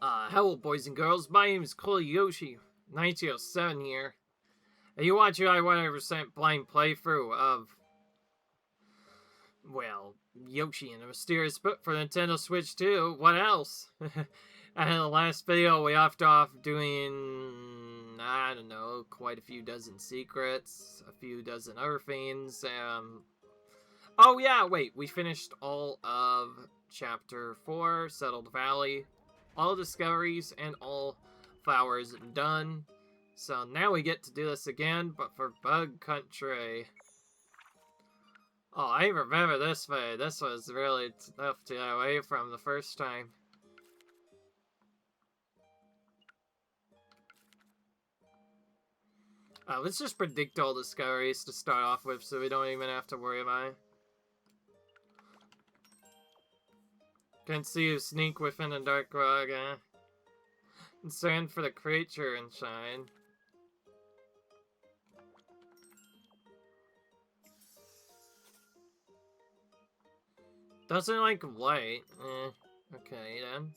Hello boys and girls, my name is Yoshi, 1907 here, and you watch your 100% blind playthrough of, well, Yoshi and the Mysterious Book for Nintendo Switch 2, what else? And in the last video we left off doing, I don't know, quite a few dozen secrets, a few dozen other things, oh yeah, wait, we finished all of Chapter 4, Settled Valley, all discoveries and all flowers done. So now we get to do this again, but for Bug Country. Oh, I remember this way. This was really tough to get away from the first time. Let's just predict all discoveries to start off with so we don't even have to worry about it. Can see you sneak within a dark rug, Concern for the creature inside. Doesn't like light. Okay then.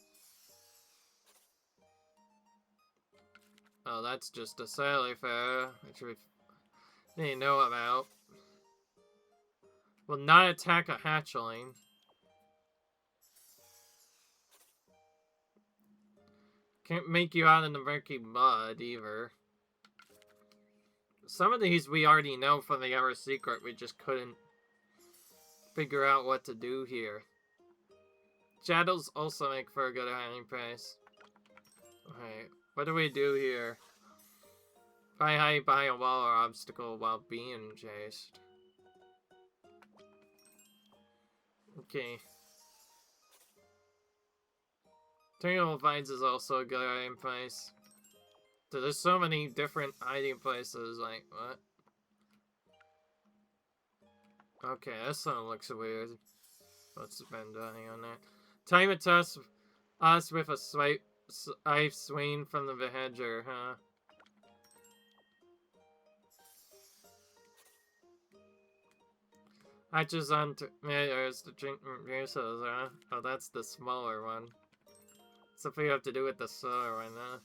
Oh, that's just a cellular, which we need to know about. Will not attack a hatchling. Can't make you out in the murky mud, either. Some of these we already know from the other secret, we just couldn't figure out what to do here. Shadows also make for a good hiding place. Okay, what do we do here? Try hide behind a wall or obstacle while being chased. Okay. Terminal Vines is also a good hiding place. So there's so many different hiding places, like, what? Okay, this one looks weird. What's been done on that? Time to test us with a swipe swing from the hedger, huh? Hatches on tomatoes to drink juices, huh? Oh, that's the smaller one. Something you have to do with the smaller one, huh?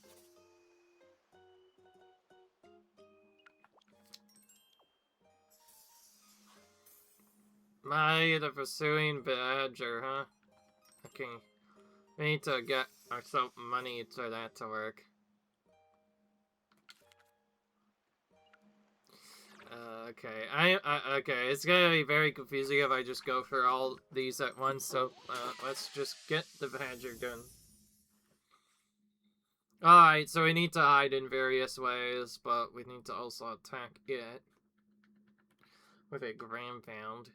The pursuing badger, huh? Okay. We need to get ourselves money for that to work. Okay, okay, it's gonna be very confusing if I just go for all these at once, so, let's just get the badger done. Alright, so we need to hide in various ways, but we need to also attack it with a gram pound.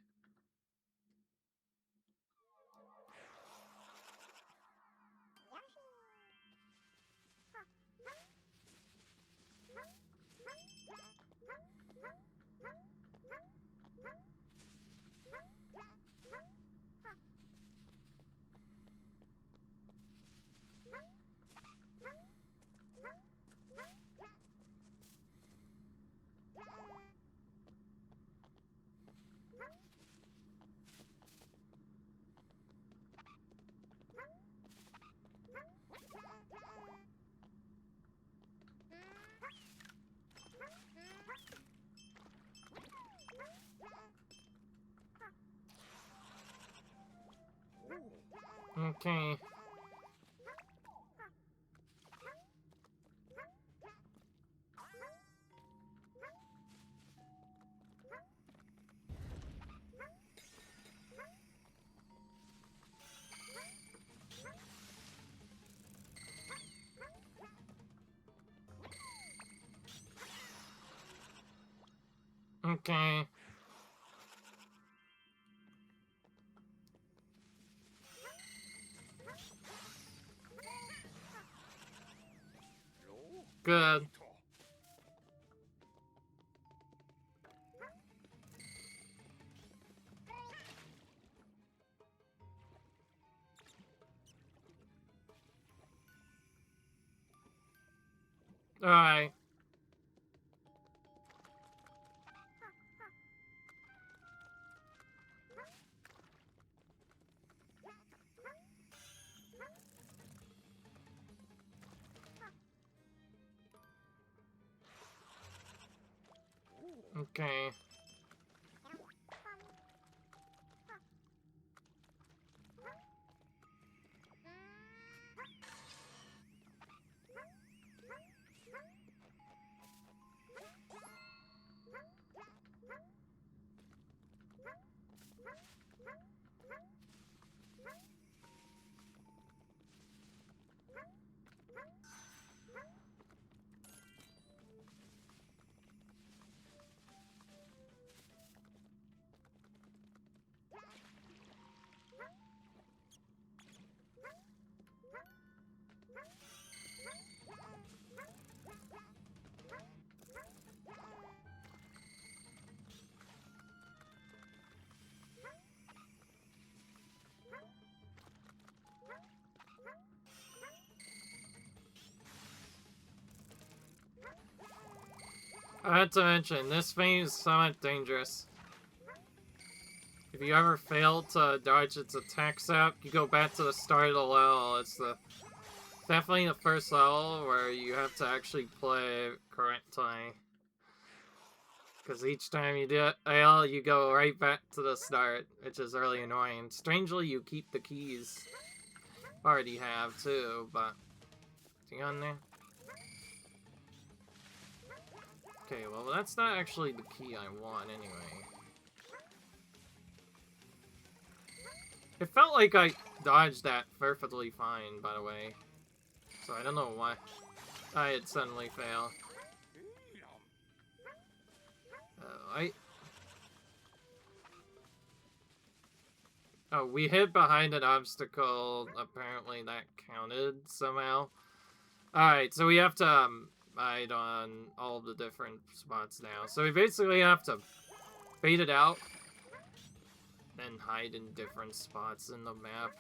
Okay. Okay. Good. Alright. Okay. I had to mention, this thing is somewhat dangerous. If you ever fail to dodge its attack zap, you go back to the start of the level. It's definitely the first level where you have to actually play correctly. Because each time you do it, you go right back to the start, which is really annoying. Strangely, you keep the keys. Already have too, but... Is he on there? Okay, well that's not actually the key I want anyway. It felt like I dodged that perfectly fine, by the way. So I don't know why I had suddenly failed. Oh, we hid behind an obstacle. Apparently that counted somehow. Alright, so we have to hide on all the different spots now. So we basically have to bait it out, then hide in different spots in the map.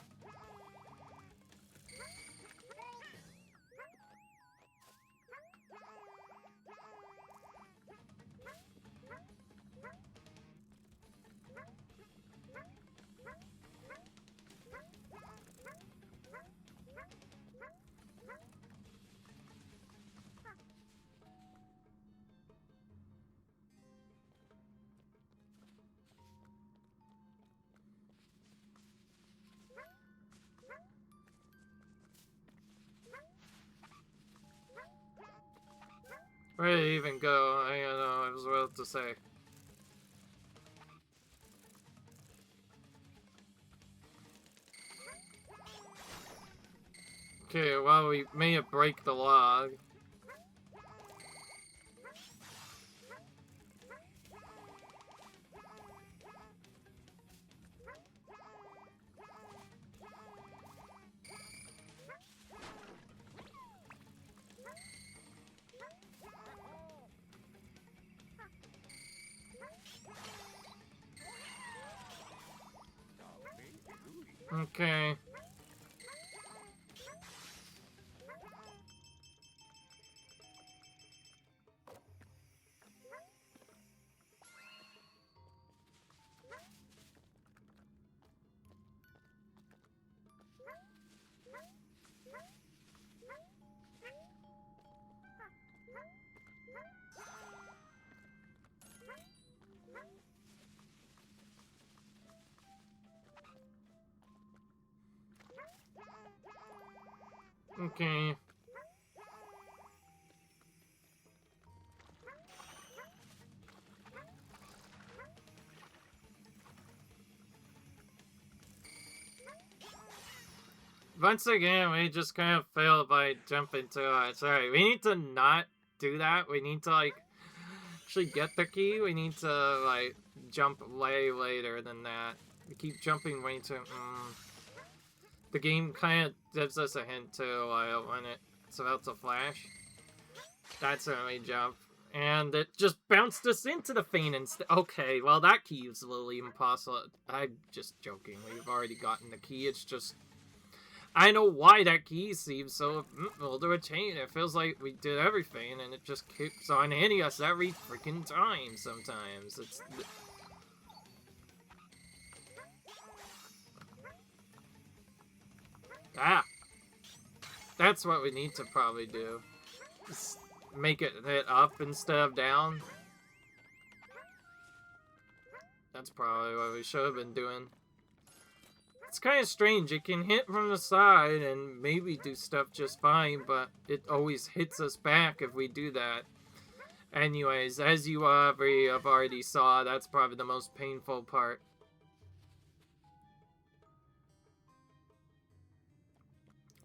Where did it even go? I don't know, I was about to say. Okay, well, we may have break the log. Okay. Okay. Once again, we just kind of failed by jumping to it. Sorry, we need to not do that. We need to, like, actually get the key. We need to, like, jump way later than that. We keep jumping way too... The game kind of gives us a hint, too, when it's about to flash. That's when we jump. And it just bounced us into the thing instead. Okay, well, that key is literally impossible. I'm just joking. We've already gotten the key. It's just... I know why that key seems so... We'll do a chain. It feels like we did everything, and it just keeps on hitting us every freaking time sometimes. It's... Ah! That's what we need to probably do. Just make it hit up instead of down. That's probably what we should have been doing. It's kind of strange. It can hit from the side and maybe do stuff just fine, but it always hits us back if we do that. Anyways, as you have already saw, that's probably the most painful part.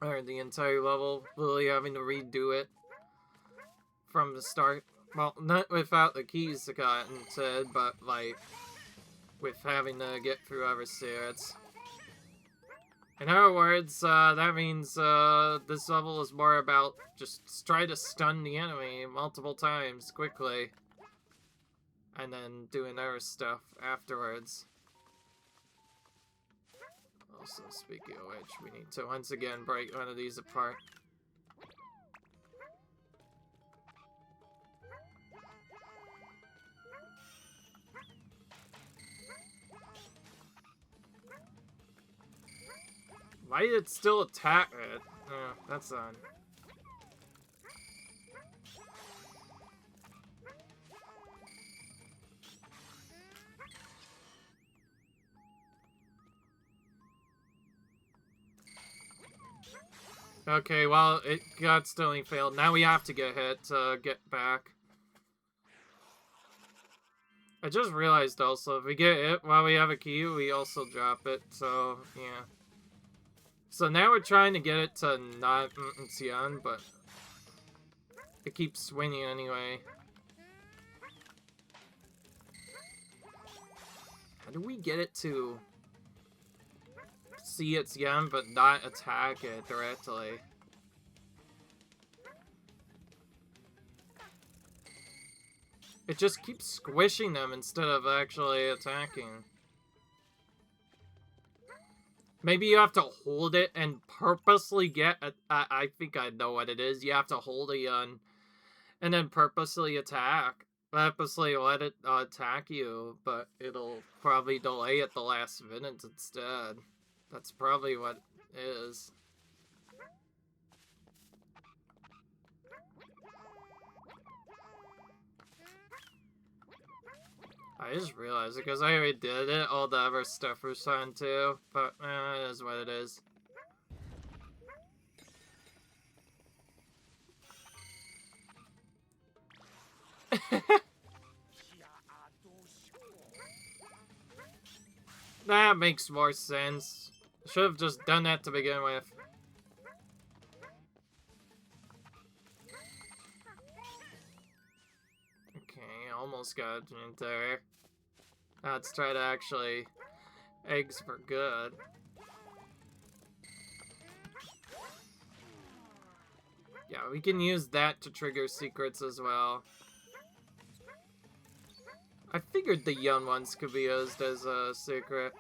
Or the entire level, really having to redo it from the start. Well, not without the keys to gotten said, but like with having to get through other spirits. In other words, that means this level is more about just try to stun the enemy multiple times quickly, and then doing other stuff afterwards. Also, speaking of which, we need to once again break one of these apart. Why did it still attack it? Oh, that's on. Okay, well, it got stunning failed. Now we have to get hit to get back. I just realized also, if we get hit while we have a key, we also drop it, so, yeah. So now we're trying to get it to not Xian, but it keeps swinging anyway. How do we get it to see its Xian but not attack it directly? It just keeps squishing them instead of actually attacking. Maybe you have to hold it and purposely get a, I think I know what it is. You have to hold a gun and then purposely attack. Purposely let it attack you, but it'll probably delay at the last minute instead. That's probably what it is. I just realized it because I already did it. All the other stuff was on too, but it is what it is. That makes more sense. Should have just done that to begin with. Okay, almost got it there. Now let's try to actually eggs for good. Yeah, we can use that to trigger secrets as well. I figured the young ones could be used as a secret.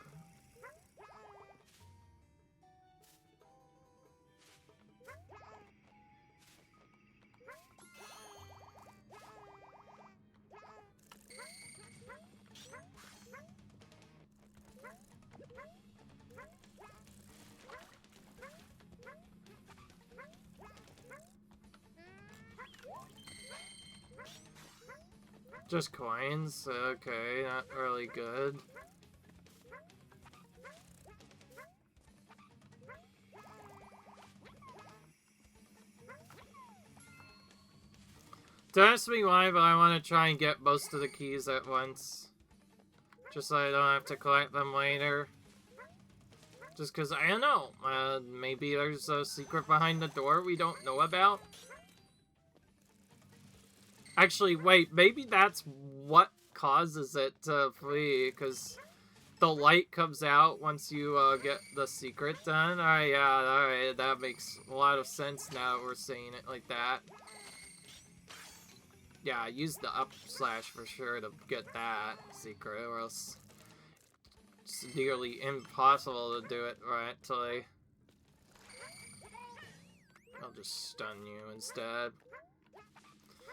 Just coins? Okay, not really good. Don't ask me why, but I want to try and get most of the keys at once. Just so I don't have to collect them later. Just because, I don't know, maybe there's a secret behind the door we don't know about? Actually, wait, maybe that's what causes it to flee, because the light comes out once you get the secret done. Alright, yeah, alright, that makes a lot of sense now that we're saying it like that. Yeah, use the up slash for sure to get that secret, or else it's nearly impossible to do it rightly. I'll just stun you instead.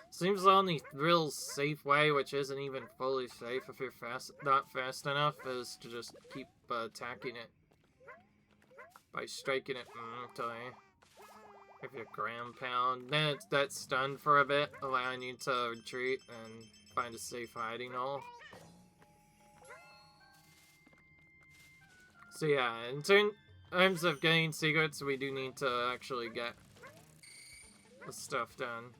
Seems the only real safe way, which isn't even fully safe if you're not fast enough, is to just keep attacking it by striking it until if you ground pound. Then that's stunned for a bit, allowing you to retreat and find a safe hiding hole. So yeah, in terms of getting secrets, we do need to actually get the stuff done.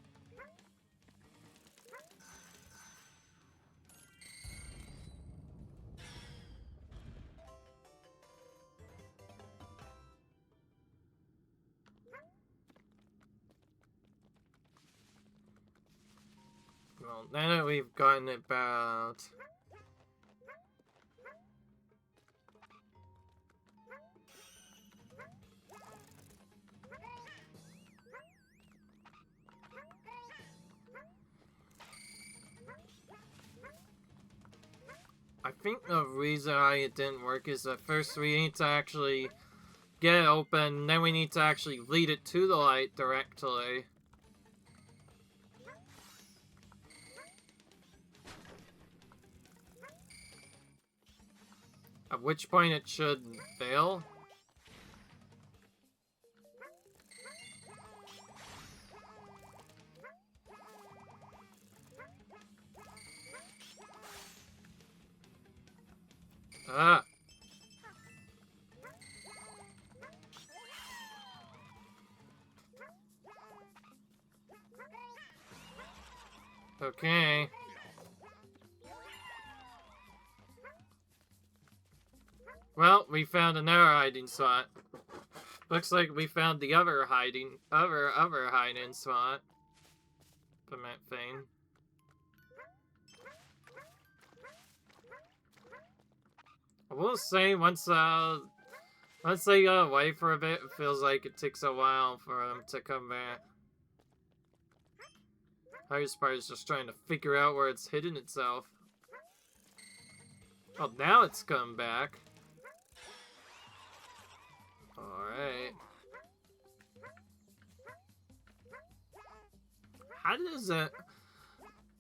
Well, now that we've gotten about... I think the reason why it didn't work is that first we need to actually get it open, then we need to actually lead it to the light directly. At which point it should fail. Ah. Okay. Well, we found another hiding spot. Looks like we found the other hiding spot from that thing. I will say once they go away for a bit, it feels like it takes a while for them to come back. Hardest part is just trying to figure out where it's hidden itself. Oh, now it's come back. Alright. How does it...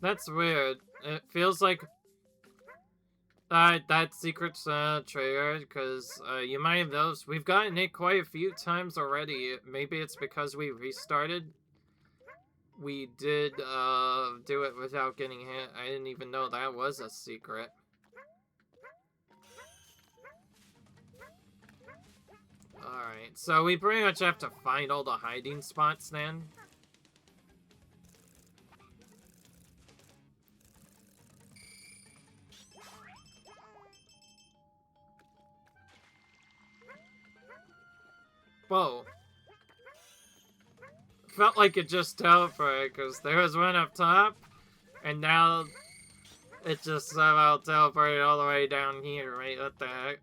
That's weird. It feels like... that secret's triggered, because you might have noticed we've gotten it quite a few times already. Maybe it's because we restarted. We did do it without getting hit. I didn't even know that was a secret. Alright, so we pretty much have to find all the hiding spots then. Whoa. Felt like it just teleported, because there was one up top, and now it just somehow teleported all the way down here, right? What the heck?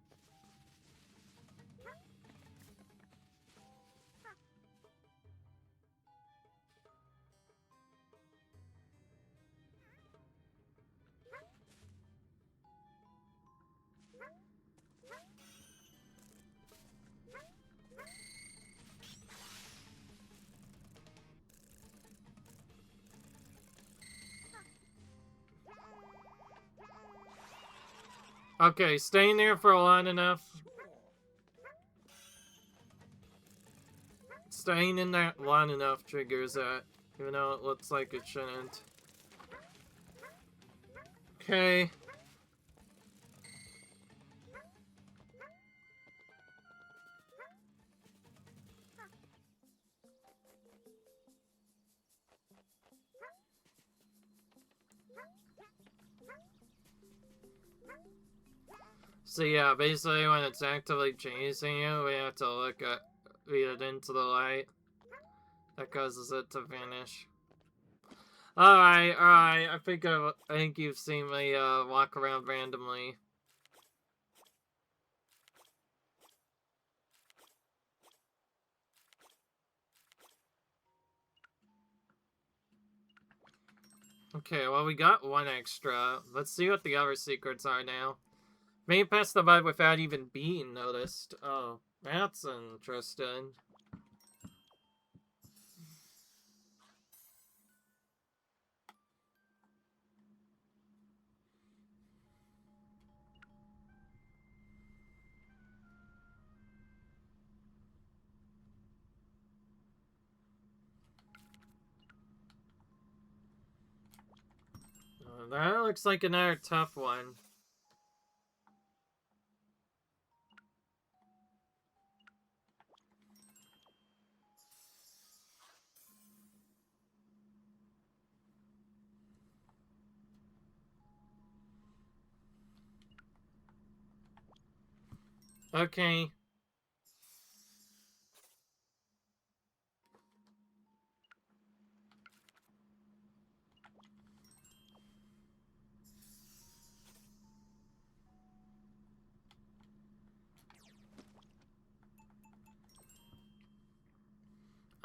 Okay, staying there for long enough. Staying in that long enough triggers that, even though it looks like it shouldn't. Okay. So yeah, basically when it's actively chasing you, we have to look at lead it into the light. That causes it to vanish. Alright. I think you've seen me walk around randomly. Okay, well we got one extra. Let's see what the other secrets are now. Maybe pass the mud without even being noticed. Oh, that's interesting. That looks like another tough one. Okay.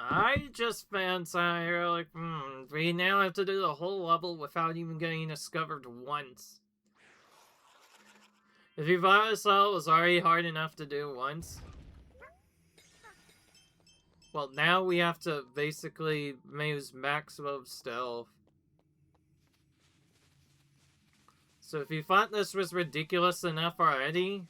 I just found something here like, we now have to do the whole level without even getting discovered once. If you thought this level was already hard enough to do once, well, now we have to basically use maximum stealth. So if you thought this was ridiculous enough already,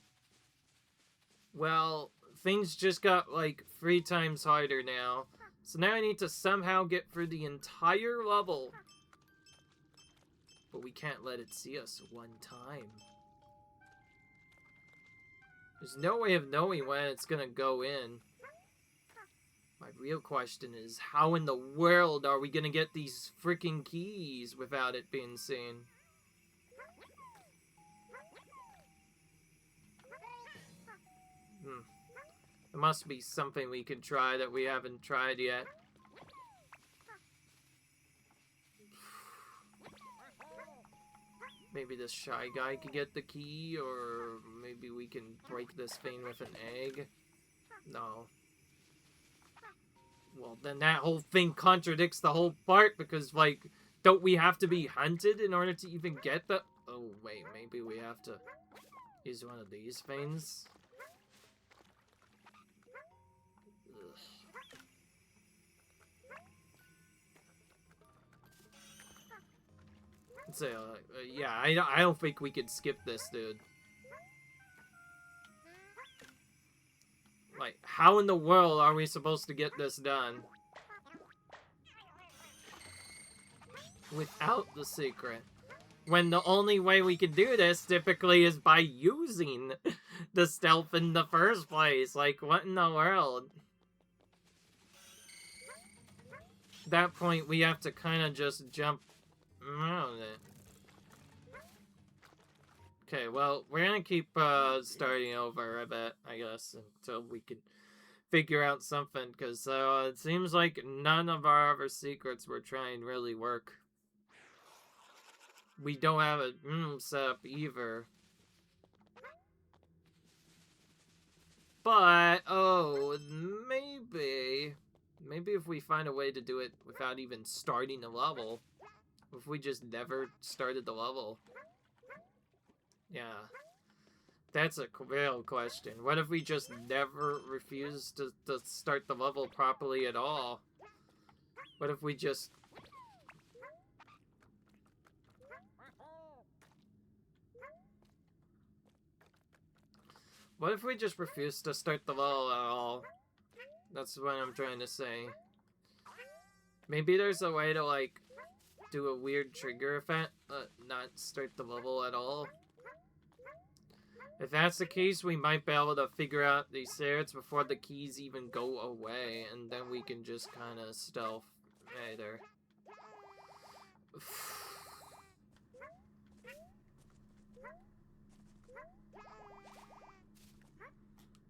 well, things just got like 3 times harder now. So now I need to somehow get through the entire level. But we can't let it see us one time. There's no way of knowing when it's gonna go in. My real question is, how in the world are we gonna get these freaking keys without it being seen? There must be something we can try that we haven't tried yet. Maybe this shy guy can get the key, or maybe we can break this thing with an egg. No. Well, then that whole thing contradicts the whole part, because, like, don't we have to be hunted in order to even get the... Oh, wait, maybe we have to use one of these things? So, yeah, I don't think we could skip this, dude. Like, how in the world are we supposed to get this done? Without the secret. When the only way we can do this, typically, is by using the stealth in the first place. Like, what in the world? At that point, we have to kind of just jump around it. Okay, well, we're gonna keep starting over a bit, I guess, until we can figure out something, because it seems like none of our other secrets we're trying really work. We don't have a set up either. But, oh, maybe if we find a way to do it without even starting the level. If we just never started the level. Yeah. That's a real question. What if we just never refuse to start the level properly at all? What if we just... What if we just refuse to start the level at all? That's what I'm trying to say. Maybe there's a way to, like, do a weird trigger effect, not start the level at all. If that's the case, we might be able to figure out these secrets before the keys even go away, and then we can just kind of stealth later.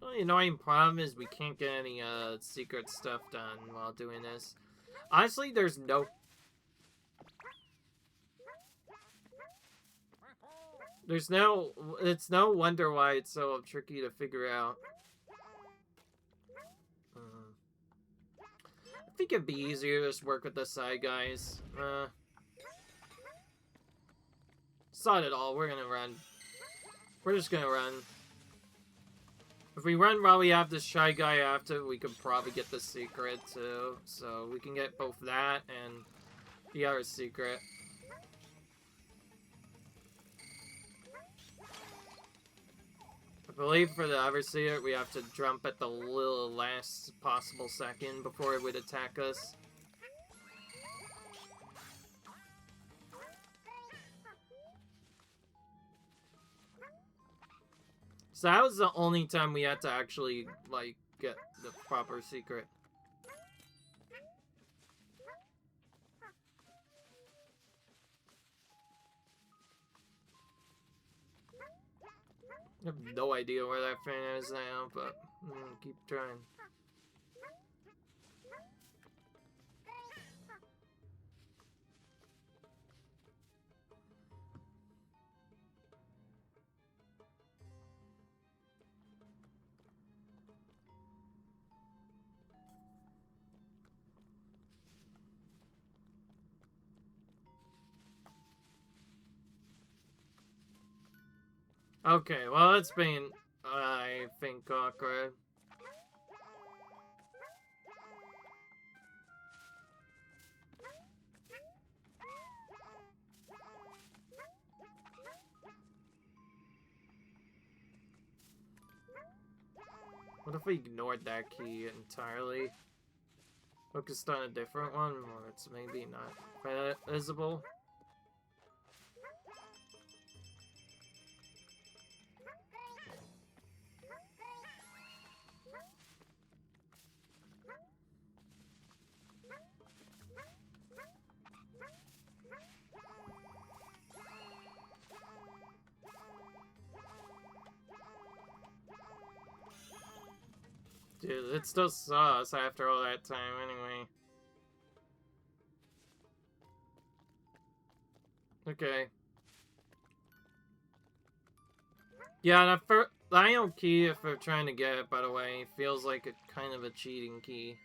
The only annoying problem is we can't get any secret stuff done while doing this. Honestly, there's no... It's no wonder why it's so tricky to figure out. I think it'd be easier to just work with the side guys. Sod it all, we're gonna run. We're just gonna run. If we run while we have this shy guy after, we could probably get the secret too. So we can get both that and the other secret. I believe for the Overseer, we have to jump at the little last possible second before it would attack us. So that was the only time we had to actually, like, get the proper secret. I have no idea where that fan is now, but keep trying. Okay, well, it's been, I think, awkward. What if we ignored that key entirely? Focused on a different one, or it's maybe not visible? Dude, it still saw us after all that time anyway. Okay. Yeah, the IO key, if we're trying to get it, by the way, feels like a kind of a cheating key.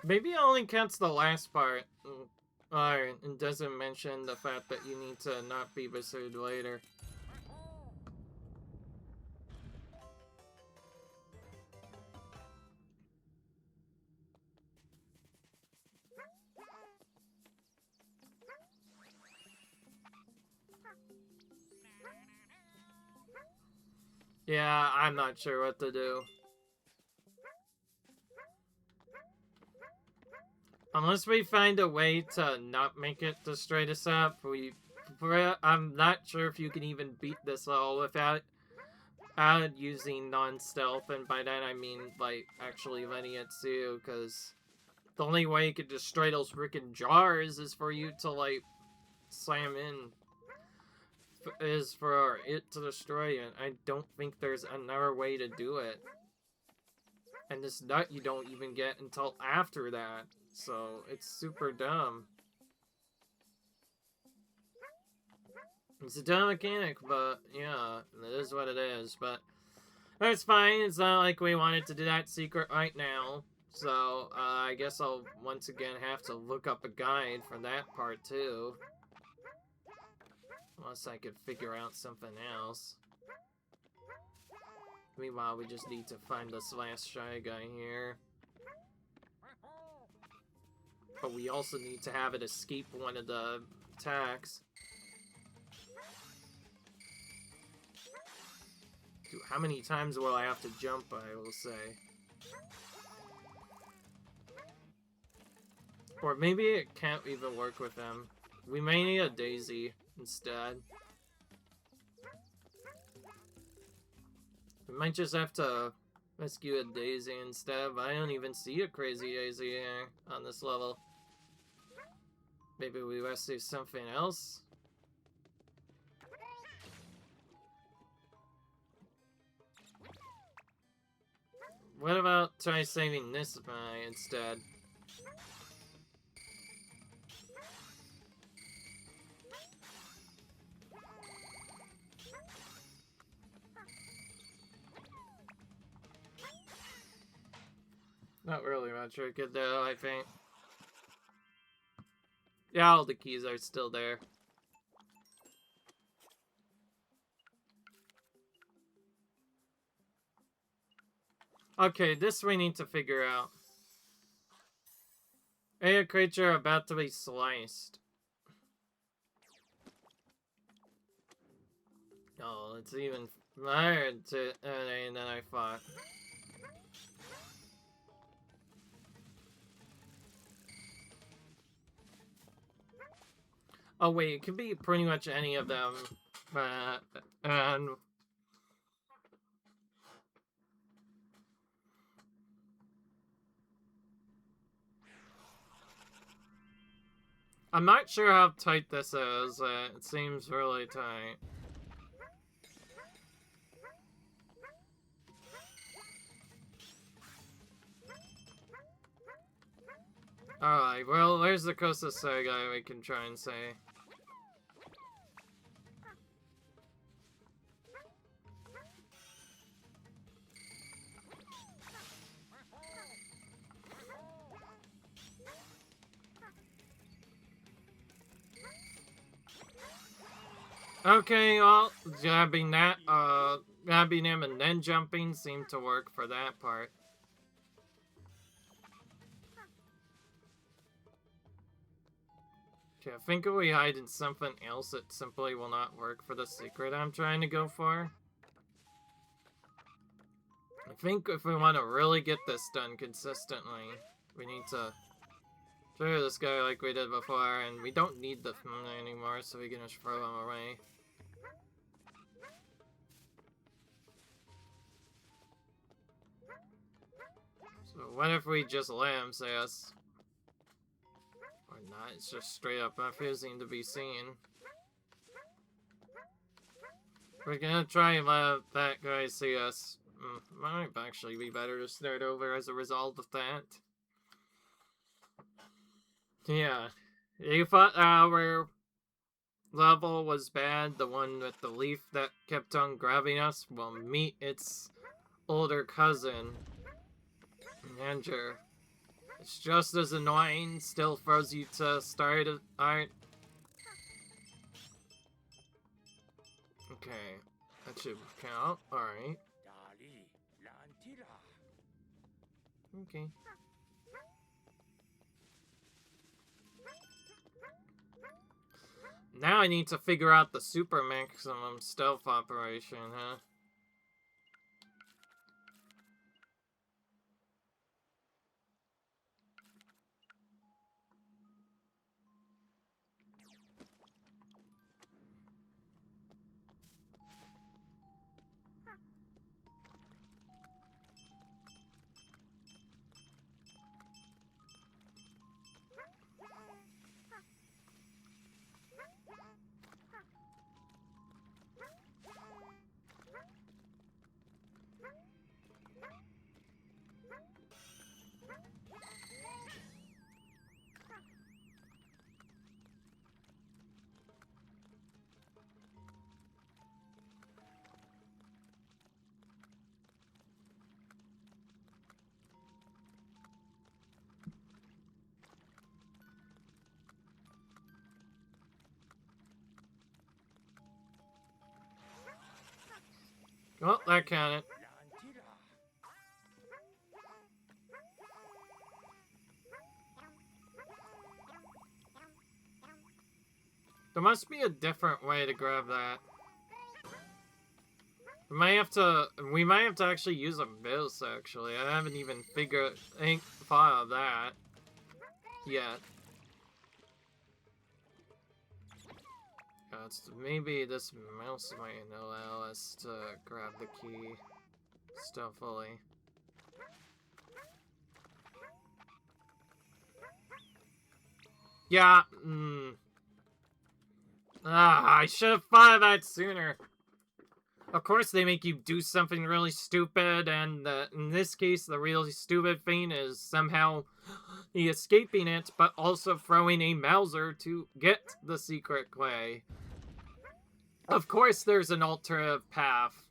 Maybe it only counts the last part. Alright, and doesn't mention the fact that you need to not be pursued later. Yeah, I'm not sure what to do. Unless we find a way to not make it to straight us up, I'm not sure if you can even beat this level without using non-stealth, and by that I mean, like, actually letting it see, because the only way you could destroy those freaking jars is for you to, like, slam in, is for it to destroy it. I don't think there's another way to do it. And this nut you don't even get until after that. So, it's super dumb. It's a dumb mechanic, but yeah, it is what it is. But that's fine. It's not like we wanted to do that secret right now. So, I guess I'll once again have to look up a guide for that part too. Unless I could figure out something else. Meanwhile, we just need to find this last Shy Guy here. But we also need to have it escape one of the attacks. Dude, how many times will I have to jump, I will say. Or maybe it can't even work with them. We may need a Daisy instead. We might just have to rescue a Daisy instead, but I don't even see a crazy Daisy here on this level. Maybe we rescue something else? What about try saving this guy instead? Not really much we could do, I think. Yeah, all the keys are still there. Okay, this we need to figure out. A creature about to be sliced. Oh, it's even harder than I thought. Oh wait, it could be pretty much any of them. And I'm not sure how tight this is. It seems really tight. Alright, well, there's the Costa Saga we can try and say. Okay, well, grabbing him and then jumping seemed to work for that part. Okay, I think if we hide in something else, it simply will not work for the secret I'm trying to go for. I think if we want to really get this done consistently, we need to trigger this guy like we did before, and we don't need the anymore, so we can just throw him away. So what if we just let him say us? Or not, it's just straight up refusing to be seen. We're gonna try and let that guy see us. Might actually be better to start over as a result of that. Yeah. You thought our level was bad, the one with the leaf that kept on grabbing us? Well, meet its older cousin, Andrew. It's just as annoying, still throws you to start it. Alright. Okay. That should count. Alright. Okay. Now I need to figure out the super maximum stealth operation, huh? Oh, that counted. There must be a different way to grab that. We might have to actually use a mouse, actually. I haven't even thought of that yet. Maybe this mouse might allow us to grab the key stealthily. Yeah, I should have thought of that sooner. Of course they make you do something really stupid, and in this case, the really stupid thing is somehow escaping it, but also throwing a Mauser to get the secret clay. Of course there's an alternative path.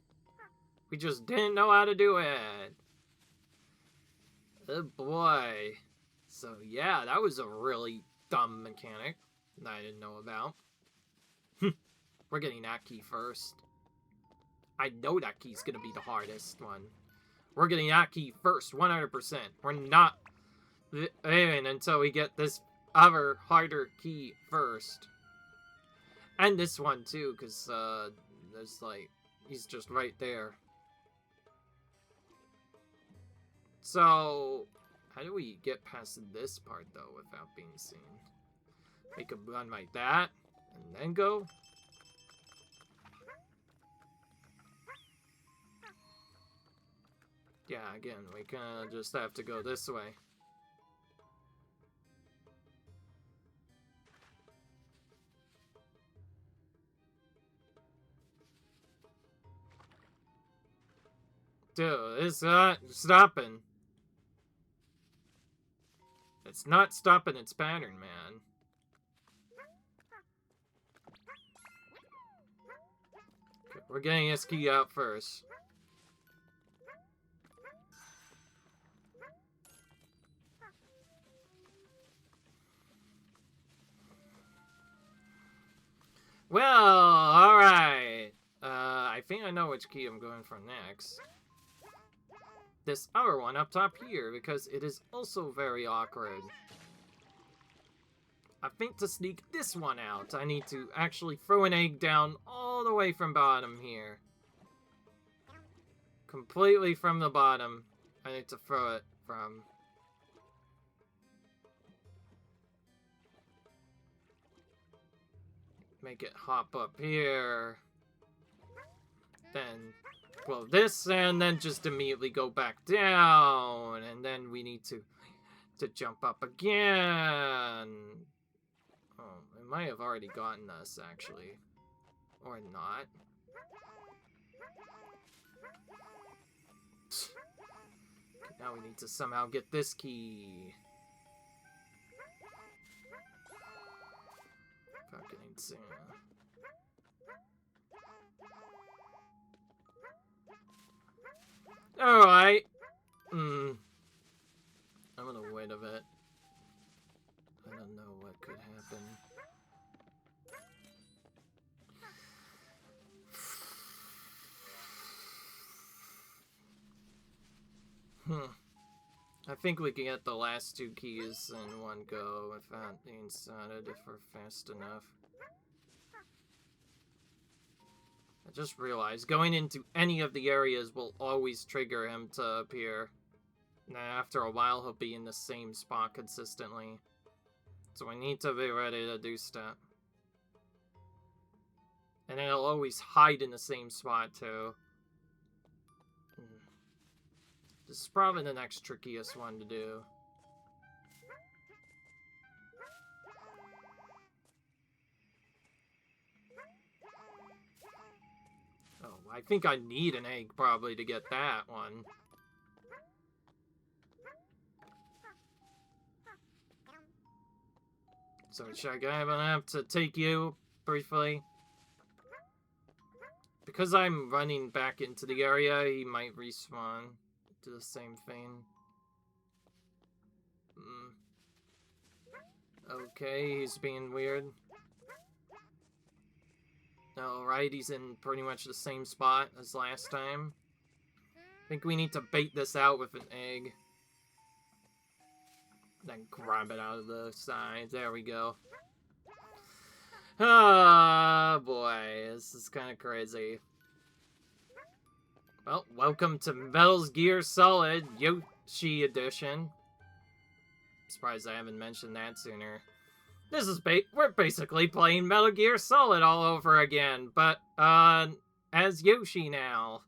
We just didn't know how to do it. Oh boy. So yeah, that was a really dumb mechanic that I didn't know about. We're getting that key first. I know that key's gonna be the hardest one. We're getting that key first, 100%. We're not leaving until we get this other harder key first. And this one too, because There's like, he's just right there. So, how do we get past this part though without being seen? Make a run like that, and then go? Yeah, again, we kinda just have to go this way. Dude, it's not stopping. It's not stopping its pattern, man. Okay, we're getting this key out first. Well, alright. I think I know which key I'm going for next. This other one up top here, because it is also very awkward. I think to sneak this one out, I need to actually throw an egg down all the way from bottom here. Completely from the bottom. I need to throw it from. Make it hop up here. Then blow this, and then just immediately go back down. And then we need to jump up again. Oh, I might have already gotten us, actually. Or not. Okay, now we need to somehow get this key. Fucking insane. Alright. I'm gonna wait a bit. I don't know what could happen. I think we can get the last two keys in one go without being started if we're fast enough. I just realized going into any of the areas will always trigger him to appear. And then after a while, he'll be in the same spot consistently. So we need to be ready to do stuff. And then he'll always hide in the same spot, too. This is probably the next trickiest one to do. Oh, I think I need an egg probably to get that one. So I'm gonna have to take you briefly. Because I'm running back into the area, he might respawn. Do the same thing. Okay, he's being weird. Alright, he's in pretty much the same spot as last time. I think we need to bait this out with an egg. Then grab it out of the side. There we go. Oh boy, this is kind of crazy. Well, welcome to Metal Gear Solid Yoshi Edition. Surprised I haven't mentioned that sooner. This is we're basically playing Metal Gear Solid all over again, but as Yoshi now.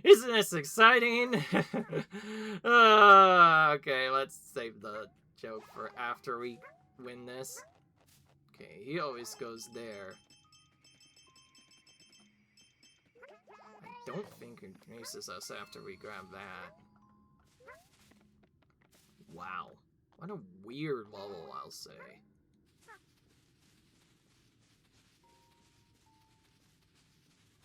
Isn't this exciting? Okay, let's save the joke for after we win this. Okay, he always goes there. I don't think it traces us after we grab that. Wow. What a weird level, I'll say.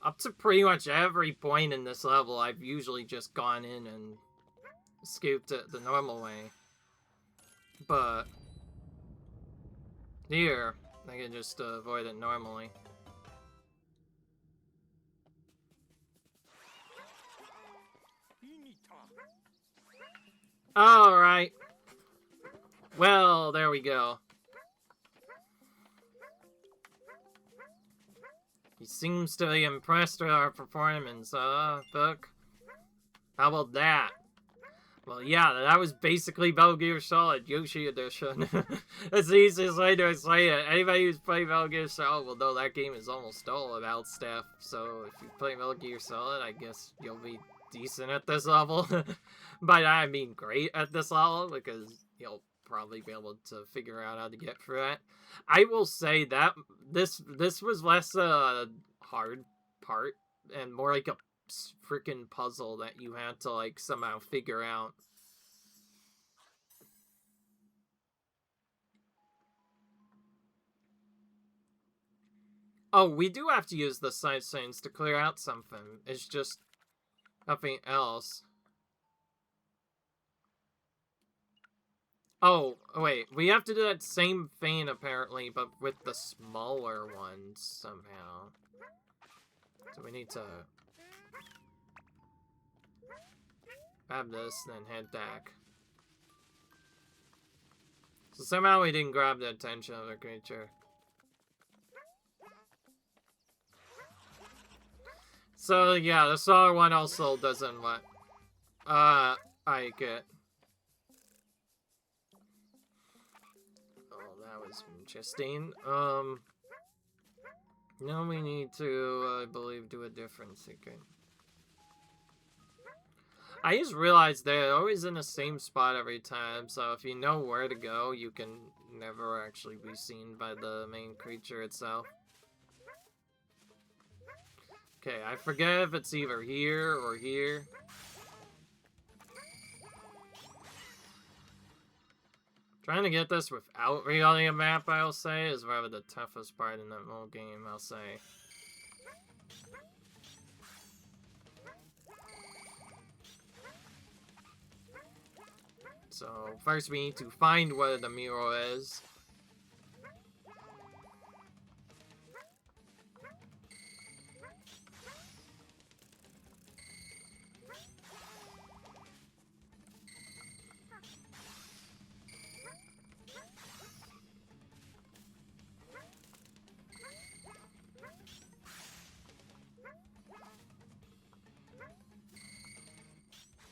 Up to pretty much every point in this level, I've usually just gone in and scooped it the normal way. But here, I can just avoid it normally. Alright. Well, there we go. He seems to be impressed with our performance, Book? How about that? Well, yeah, that was basically Metal Gear Solid Yoshi Edition. That's the easiest way to say it. Anybody who's played Metal Gear Solid will know that game is almost all about stuff. So if you play Metal Gear Solid, I guess you'll be decent at this level. By that I mean great at this level, because you'll probably be able to figure out how to get through that. I will say that this was less a hard part and more like a freaking puzzle that you had to like somehow figure out. Oh, we do have to use the side chains to clear out something. It's just nothing else. Oh, wait. We have to do that same thing, apparently, but with the smaller ones, somehow. So we need to grab this, then head back. So somehow we didn't grab the attention of the creature. So, yeah, the smaller one also doesn't let... I get... Was interesting. Now we need to, I believe, do a different secret. I just realized they're always in the same spot every time, so if you know where to go, you can never actually be seen by the main creature itself. Okay, I forget if it's either here or here. Trying to get this without reading a map, I'll say, is rather the toughest part in that whole game, I'll say. So, first we need to find where the mural is.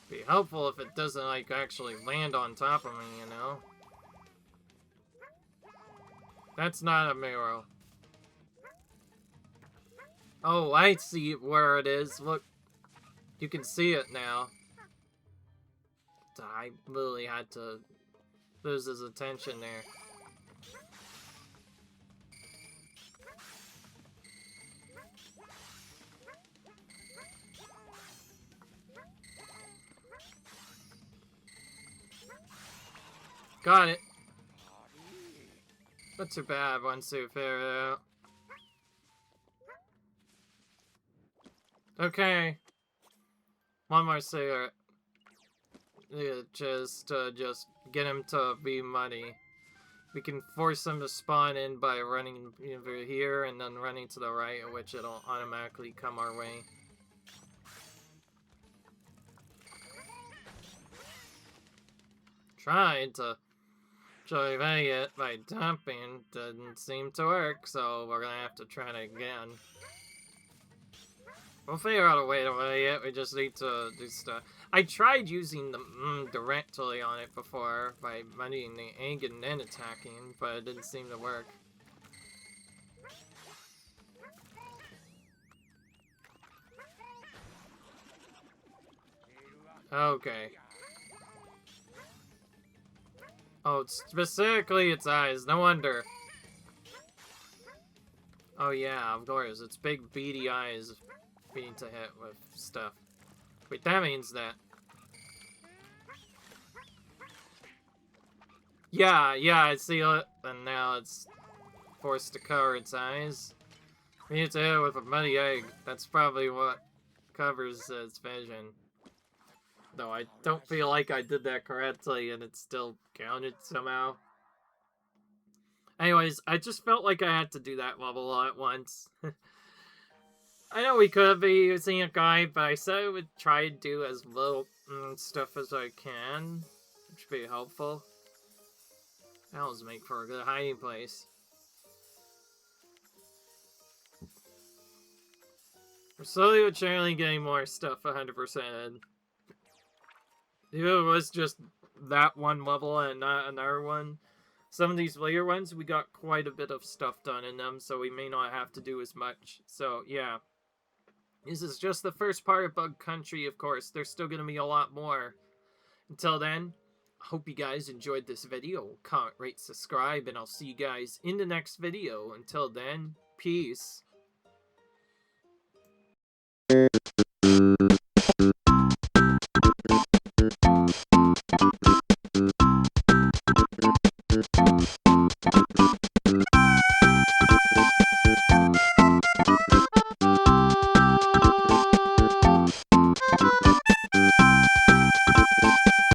Be helpful if it doesn't, like, actually land on top of me, you know? That's not a mural. Oh, I see where it is. Look. You can see it now. I literally had to lose his attention there. Got it. Not too bad once you figure it out. Okay. One more cigarette. Yeah, just get him to be money. We can force him to spawn in by running over here and then running to the right, at which it'll automatically come our way. Tried to evade it by dumping, didn't seem to work, so we're gonna have to try it again. We'll figure out a way to evade it, we just need to do stuff. I tried using the directly on it before by muddying the egg and then attacking, but it didn't seem to work. Okay. Oh, specifically its eyes, no wonder. Oh yeah, of course, it's big beady eyes we need to hit with stuff. Wait, that means that... Yeah, I see it, and now it's forced to cover its eyes. We need to hit it with a muddy egg. That's probably what covers its vision. Though I don't feel like I did that correctly, and it still counted somehow. Anyways, I just felt like I had to do that level all at once. I know we could be using a guide, but I said I would try to do as little stuff as I can, which would be helpful. That'll make for a good hiding place. We're slowly but surely getting more stuff 100%. If it was just that one level and not another one, some of these later ones, we got quite a bit of stuff done in them, so we may not have to do as much. So, yeah. This is just the first part of Bug Country, of course. There's still going to be a lot more. Until then, I hope you guys enjoyed this video. Comment, rate, subscribe, and I'll see you guys in the next video. Until then, peace.